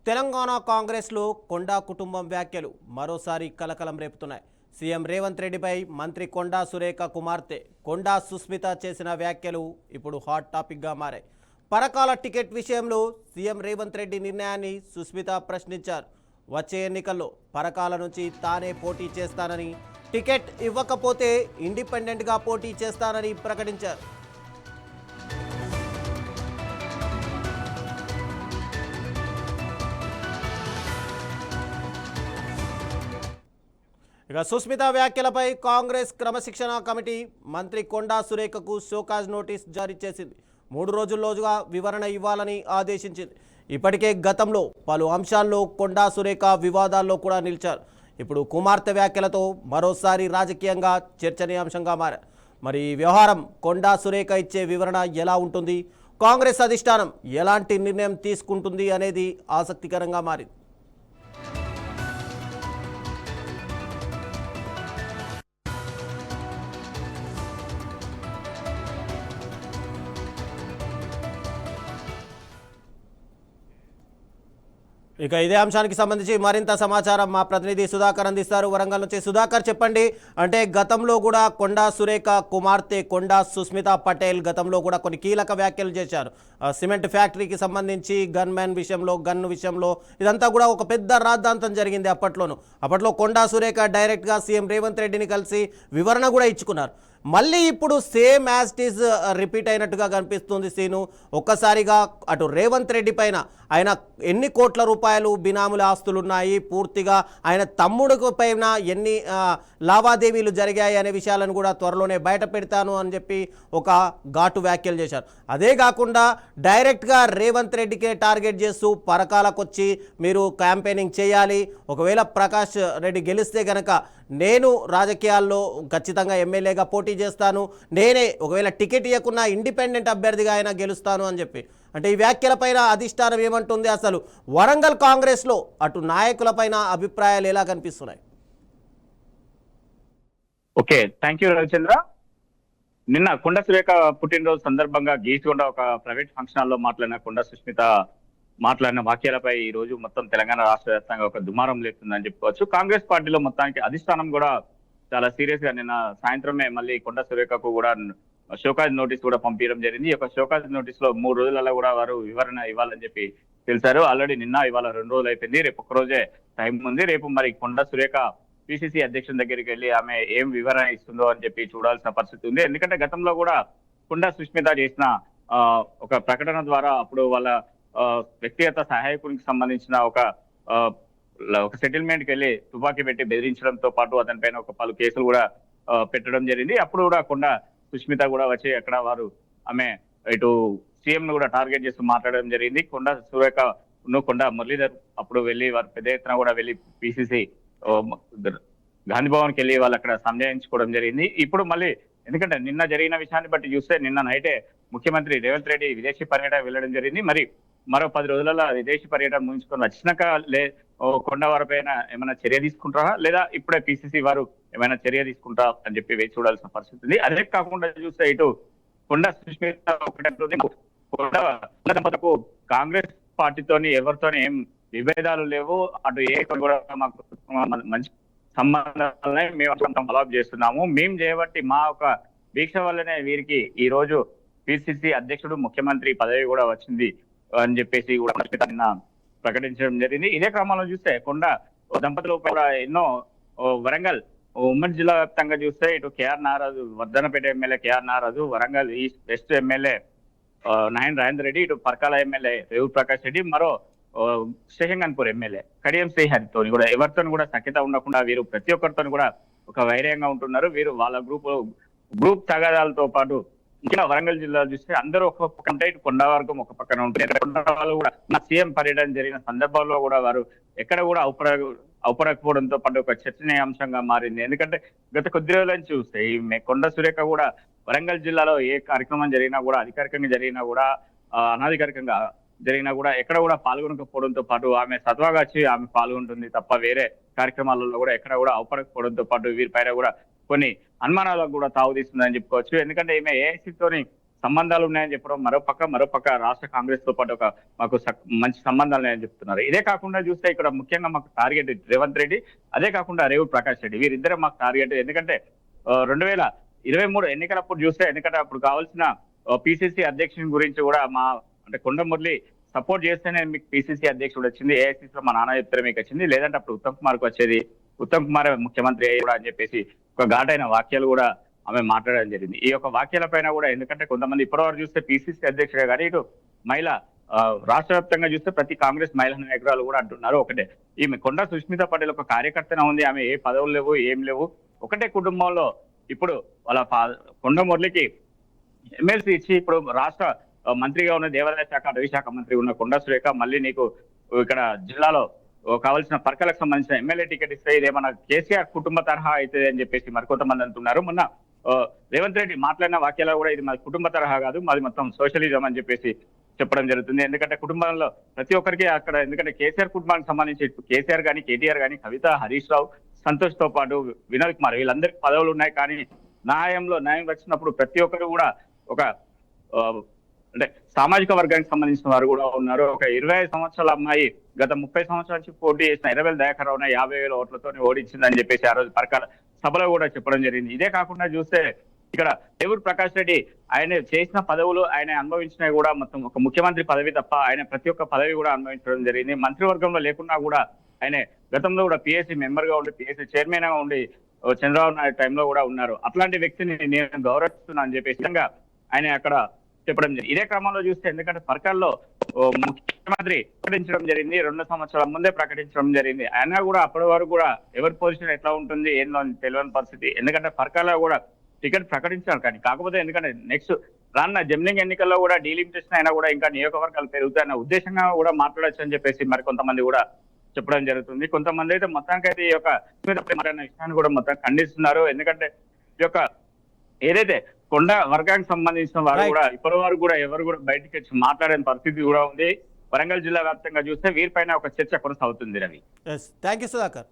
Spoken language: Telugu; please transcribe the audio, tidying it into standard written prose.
తెలంగాణ కాంగ్రెస్లో కొండా కుటుంబం వ్యాఖ్యలు మరోసారి కలకలం రేపుతున్నాయి. సీఎం రేవంత్ రెడ్డిపై మంత్రి కొండా సురేఖ కుమార్తె కొండా సుస్మిత చేసిన వ్యాఖ్యలు ఇప్పుడు హాట్ టాపిక్గా మారాయి. పరకాల టికెట్ విషయంలో సీఎం రేవంత్ రెడ్డి నిర్ణయాన్ని సుస్మిత ప్రశ్నించారు. వచ్చే ఎన్నికల్లో పరకాల నుంచి తానే పోటీ చేస్తానని, టికెట్ ఇవ్వకపోతే ఇండిపెండెంట్గా పోటీ చేస్తానని ప్రకటించారు. ఇక సుస్మిత వ్యాఖ్యలపై కాంగ్రెస్ క్రమశిక్షణ కమిటీ మంత్రి కొండా సురేఖకు షోకాజ్ నోటీస్ జారీ చేసింది. 3 రోజుల్లోగా వివరణ ఇవ్వాలని ఆదేశించింది. ఇప్పటికే గతంలో పలు అంశాల్లో కొండా సురేఖ వివాదాల్లో కూడా నిలిచారు. ఇప్పుడు కుమార్తె వ్యాఖ్యలతో మరోసారి రాజకీయంగా చర్చనీయాంశంగా మారారు. మరి ఈ వ్యవహారం కొండా సురేఖ ఇచ్చే వివరణ ఎలా ఉంటుంది, కాంగ్రెస్ అధిష్టానం ఎలాంటి నిర్ణయం తీసుకుంటుంది అనేది ఆసక్తికరంగా మారింది. ఇక ఇదే అంశానికి సంబంధించి మరింత సమాచారం మా ప్రతినిధి సుధాకర్ అందిస్తారు వరంగల్ నుంచి. సుధాకర్, చెప్పండి. అంటే గతంలో కూడా కొండా సురేఖ కుమార్తె కొండా సుస్మిత పటేల్ గతంలో కూడా కొన్ని కీలక వ్యాఖ్యలు చేశారు. సిమెంట్ ఫ్యాక్టరీకి సంబంధించి గన్ విషయంలో ఇదంతా కూడా ఒక పెద్ద రాద్ధాంతం జరిగింది. అప్పట్లో కొండా సురేఖ డైరెక్ట్గా సీఎం రేవంత్ రెడ్డిని కలిసి వివరణ కూడా ఇచ్చుకున్నారు. మళ్ళీ ఇప్పుడు same as it is repeat అయినట్టుగా కనిపిస్తుంది సీను. ఒక్కసారిగా అటు రేవంత్ రెడ్డి పైన ఆయన ఎన్ని కోట్ల రూపాయలు బినాముల ఆస్తులు ఉన్నాయి, పూర్తిగా ఆయన తమ్ముడు పైన ఎన్ని లావాదేవీలు జరిగాయి అనే విషయాలను కూడా త్వరలోనే బయట పెడతాను అని చెప్పి ఒక ఘాటు వ్యాఖ్యలు చేశారు. అదే కాకుండా డైరెక్ట్గా రేవంత్ రెడ్డికే టార్గెట్ చేస్తూ పరకాలకు వచ్చి మీరు క్యాంపెయినింగ్ చేయాలి, ఒకవేళ ప్రకాష్ రెడ్డి గెలిస్తే గనక నేను రాజకీయాల్లో ఖచ్చితంగా ఎమ్మెల్యేగా పోటీ చేస్తాను, నేనే ఒకవేళ టికెట్ ఇవ్వకున్నా ఇండిపెండెంట్ అభ్యర్థిగా అయినా గెలుస్తాను అని చెప్పి. అంటే ఈ వ్యాఖ్యలపైన అధిష్టానం ఏమంటుంది, అసలు వరంగల్ కాంగ్రెస్లో అటు నాయకులపైన అభిప్రాయాలు ఎలా కనిపిస్తున్నాయి? Okay, thank you Ravichandra. నిన్న కొండా సురేఖ పుట్టినరోజు సందర్భంగా గీసుకొండ ఒక ప్రైవేట్ ఫంక్షన్ హాల్లో మాట్లాడిన కొండా సుస్మిత మాట్లాడిన వాక్యాలపై ఈ రోజు మొత్తం తెలంగాణ రాష్ట్ర వ్యాప్తంగా ఒక దుమారం లేపుతుందని చెప్పుకోవచ్చు. కాంగ్రెస్ పార్టీలో మొత్తానికి అధిష్టానం కూడా చాలా సీరియస్ గా నిన్న సాయంత్రమే మళ్ళీ కొండా సురేఖకు కూడా షోకాజ్ నోటీస్ కూడా పంపించడం జరిగింది. ఈ యొక్క షోకాజ్ నోటీస్ లో 3 రోజులలో కూడా వారు వివరణ ఇవ్వాలని చెప్పి తెలిసారు. ఆల్రెడీ నిన్న ఇవాళ 2 రోజులు అయిపోయింది. రేపు ఒక రోజే టైం ఉంది. రేపు మరి కొండా సురేఖ పిసిసి అధ్యక్షుని దగ్గరికి వెళ్ళి ఆమె ఏం వివరణ ఇస్తుందో అని చెప్పి చూడాల్సిన పరిస్థితి ఉంది. ఎందుకంటే గతంలో కూడా కొండా సుస్మిత చేసిన ఒక ప్రకటన ద్వారా అప్పుడు వాళ్ళ వ్యక్తిగత సహాయకునికి సంబంధించిన ఒక సెటిల్మెంట్కి వెళ్ళి తుపాకీ పెట్టి బెదిరించడంతో పాటు అతని పైన ఒక పలు కేసులు కూడా పెట్టడం జరిగింది. అప్పుడు కూడా కొండా సుస్మిత కూడా వచ్చి అక్కడ వారు ఆమె ఇటు సీఎం ను కూడా టార్గెట్ చేస్తూ మాట్లాడడం జరిగింది. కొండా సురేఖ కొండా మురళీధర్ అప్పుడు వెళ్ళి వారు పెద్ద ఎత్తున కూడా వెళ్ళి పిసిసి గాంధీ భవన్కి వెళ్ళి వాళ్ళు అక్కడ సంజాయించుకోవడం జరిగింది. ఇప్పుడు మళ్ళీ ఎందుకంటే నిన్న జరిగిన విషయాన్ని బట్టి చూస్తే నిన్న నైటే ముఖ్యమంత్రి రేవంత్ రెడ్డి విదేశీ పర్యటన వెళ్ళడం జరిగింది. మరి మరో 10 రోజులలో విదేశీ పర్యటన ముగించుకొని వచ్చినాక కొండ వారిపైన ఏమైనా చర్య తీసుకుంటారా, లేదా ఇప్పుడే పిసిసి వారు ఏమైనా చర్య తీసుకుంటారా అని చెప్పి వేచి చూడాల్సిన పరిస్థితి ఉంది. అదే కాకుండా చూస్తే ఇటు కొండా సుస్మిత ఒకటి దంపతులకు కాంగ్రెస్ పార్టీతోని ఎవరితోని ఏం విభేదాలు లేవు, అటు ఏ కూడా మాకు మంచి సంబంధాలనే మేము ఫాలోఅప్ చేస్తున్నాము. మేము చేయబట్టి మా ఒక దీక్ష వల్లనే వీరికి ఈ రోజు పిసిసి అధ్యక్షుడు ముఖ్యమంత్రి పదవి కూడా వచ్చింది అని చెప్పేసి కూడా నిన్న ప్రకటించడం జరిగింది. ఇదే క్రమంలో చూస్తే కొండా దంపతులు కూడా ఎన్నో వరంగల్ ఉమ్మడి జిల్లా వ్యాప్తంగా చూస్తే ఇటు కేఆర్ నారాజు, Wardhannapet MLA KR Naraju, Warangal east west MLA Nayan Rajender Reddy, ఇటు పర్కాల ఎమ్మెల్యే రేవు ప్రకాష్ రెడ్డి, మరో శేషంగన్పూర్ ఎమ్మెల్యే కడియం శ్రీహరితో కూడా ఎవరితో కూడా సఖ్యత ఉండకుండా వీరు ప్రతి ఒక్కరితో కూడా ఒక వైర్యంగా ఉంటున్నారు. వీరు వాళ్ళ గ్రూప్ తగాదాలతో పాటు ఇంకా వరంగల్ జిల్లాలో చూస్తే అందరూ ఒక పక్కన ఇటు కొండా వర్గం ఒక పక్కన ఉంటారు. కొండ వాళ్ళు కూడా నా సీఎం పర్యటన జరిగిన సందర్భంలో కూడా వారు ఎక్కడ కూడా అవపడకపోవడంతో పాటు ఒక చర్చనీయాంశంగా మారింది. ఎందుకంటే గత కొద్ది రోజుల నుంచి చూస్తే ఈ కొండా సురేఖ కూడా వరంగల్ జిల్లాలో ఏ కార్యక్రమం జరిగినా కూడా, అధికారికంగా జరిగినా కూడా, అనధికారికంగా జరిగినా కూడా ఎక్కడ కూడా పాల్గొనకపోవడంతో పాటు ఆమె సత్వాగా వచ్చి ఆమె పాల్గొంటుంది తప్ప వేరే కార్యక్రమాలలో కూడా ఎక్కడ కూడా అవపడకపోవడంతో పాటు వీరిపైన కూడా కొన్ని అనుమానాలకు కూడా తావు తీస్తుందని చెప్పుకోవచ్చు. ఎందుకంటే ఈమె ఏఐసీతోని సంబంధాలు ఉన్నాయని చెప్పడం, మరోపక్క రాష్ట్ర కాంగ్రెస్ తో పాటు మాకు మంచి సంబంధాలు ఉన్నాయని చెప్తున్నారు. ఇదే కాకుండా చూస్తే ఇక్కడ ముఖ్యంగా మాకు టార్గెట్ రేవంత్ రెడ్డి, అదే కాకుండా రేవు ప్రకాష్ రెడ్డి, వీరిద్దరే మాకు టార్గెట్. ఎందుకంటే 2023 ఎన్నికలప్పుడు చూస్తే, ఎందుకంటే అప్పుడు కావాల్సిన పిసిసి అధ్యక్షుని గురించి కూడా అంటే కొండ మురళి సపోర్ట్ చేస్తేనే మీకు పిసిసి అధ్యక్షుడు వచ్చింది, ఏఐసిసి లో మా నాన్న చెప్తారే మీకు వచ్చింది, లేదంటే అప్పుడు ఉత్తమ్ కుమార్ కు వచ్చేది, ఉత్తమ్ కుమార్ ముఖ్యమంత్రి అయ్యి కూడా అని చెప్పేసి ఒక ఘాటైన వాక్యాలు కూడా ఆమె మాట్లాడడం జరిగింది. ఈ యొక్క వాక్యాల పైన కూడా, ఎందుకంటే కొంతమంది ఇప్పటివరకు చూస్తే పిసిసి అధ్యక్షుడే కానీ ఇటు మహిళ రాష్ట్ర వ్యాప్తంగా చూస్తే ప్రతి కాంగ్రెస్ మహిళా నాయకురాలు కూడా అంటున్నారు ఒకటే, ఈమె కొండా సుష్మిత పటేల్ ఒక కార్యకర్తనే ఉంది, ఆమె ఏ పదవులు లేవు, ఏం లేవు, ఒకటే కుటుంబంలో ఇప్పుడు వాళ్ళ కొండ మురళికి ఎమ్మెల్సీ ఇచ్చి ఇప్పుడు రాష్ట్ర మంత్రిగా ఉన్న దేవాదాయ శాఖ, అటవీ శాఖ మంత్రి ఉన్న కొండా సురేఖ మళ్ళీ నీకు ఇక్కడ జిల్లాలో కావాల్సిన పర్కలకు సంబంధించిన ఎమ్మెల్యే టికెట్ ఇస్తే ఇదేమన్నా కేసీఆర్ కుటుంబ తరహా అవుతుంది అని చెప్పేసి మరికొంతమంది అంటున్నారు. మొన్న రేవంత్ రెడ్డి మాట్లాడిన వాక్యాల్లో కూడా ఇది మాది కుటుంబ తరహా కాదు, మాది మొత్తం సోషలిజం అని చెప్పేసి చెప్పడం జరుగుతుంది. ఎందుకంటే కుటుంబంలో ప్రతి ఒక్కరికి అక్కడ, ఎందుకంటే కేసీఆర్ కుటుంబానికి సంబంధించి కేసీఆర్ కానీ, కేటీఆర్ కానీ, కవిత, హరీష్ రావు, సంతోష్ తో పాటు వినోద్ కుమార్, వీళ్ళందరికీ పదవులు ఉన్నాయి. కానీ న్యాయం వచ్చినప్పుడు ప్రతి ఒక్కరు కూడా ఒక అంటే సామాజిక వర్గానికి సంబంధించిన వారు కూడా ఉన్నారు. ఒక 25 సంవత్సరాల అమ్మాయి గత 30 సంవత్సరాల నుంచి పోటీ చేసిన ఇరవేల దయాకర్ రావుని 50,000 ఓట్లతో ఓడించిందని చెప్పేసి ఆ రోజు పరకాల సభలో కూడా చెప్పడం జరిగింది. ఇదే కాకుండా చూస్తే ఇక్కడ రేవూరు ప్రకాష్ రెడ్డి ఆయన చేసిన పదవులు, ఆయన అనుభవించినవి కూడా మొత్తం ఒక ముఖ్యమంత్రి పదవి తప్ప ఆయన ప్రతి ఒక్క పదవి కూడా అనుభవించడం జరిగింది. మంత్రివర్గంలో లేకున్నా కూడా ఆయన గతంలో కూడా పిఎస్సి మెంబర్ గా ఉండి, పిఎస్సి చైర్మన్ గా ఉండి చంద్రబాబు నాయుడు టైంలో కూడా ఉన్నారు. అట్లాంటి వ్యక్తిని నేను గౌరవిస్తున్నా అని చెప్పేసి ఆయన అక్కడ చెప్పడం జరిగింది. ఇదే క్రమంలో చూస్తే, ఎందుకంటే పరకాల్లో ముఖ్యమంత్రి ప్రకటించడం జరిగింది, 2 సంవత్సరాల ముందే ప్రకటించడం జరిగింది. అయినా కూడా అప్పటి వరకు కూడా ఎవరి పొజిషన్ ఎట్లా ఉంటుంది ఏందో తెలియని పరిస్థితి. ఎందుకంటే పరకాల్లో కూడా టికెట్ ప్రకటించారు, కానీ కాకపోతే ఎందుకంటే నెక్స్ట్ రానున్న జమ్లింగ్ ఎన్నికల్లో కూడా డీలిమిటేషన్ అయినా కూడా ఇంకా నియోజకవర్గాలు పెరుగుతాయన్న ఉద్దేశంగా కూడా మాట్లాడచ్చు అని చెప్పేసి మరికొంతమంది కూడా చెప్పడం జరుగుతుంది. కొంతమంది అయితే మొత్తానికైతే ఈ యొక్క మాట్లాడిన విషయాన్ని కూడా మొత్తం ఖండిస్తున్నారు. ఎందుకంటే ఈ యొక్క ఏదైతే కొండ వర్గానికి సంబంధించిన వారు కూడా ఇప్పటి వరకు కూడా ఎవరు కూడా బయటకు వచ్చి మాట్లాడే పరిస్థితి కూడా ఉంది. వరంగల్ జిల్లా వ్యాప్తంగా చూస్తే వీరిపైన ఒక చర్చ కొనసాగుతుంది. Ravi, thank you Sudhakar.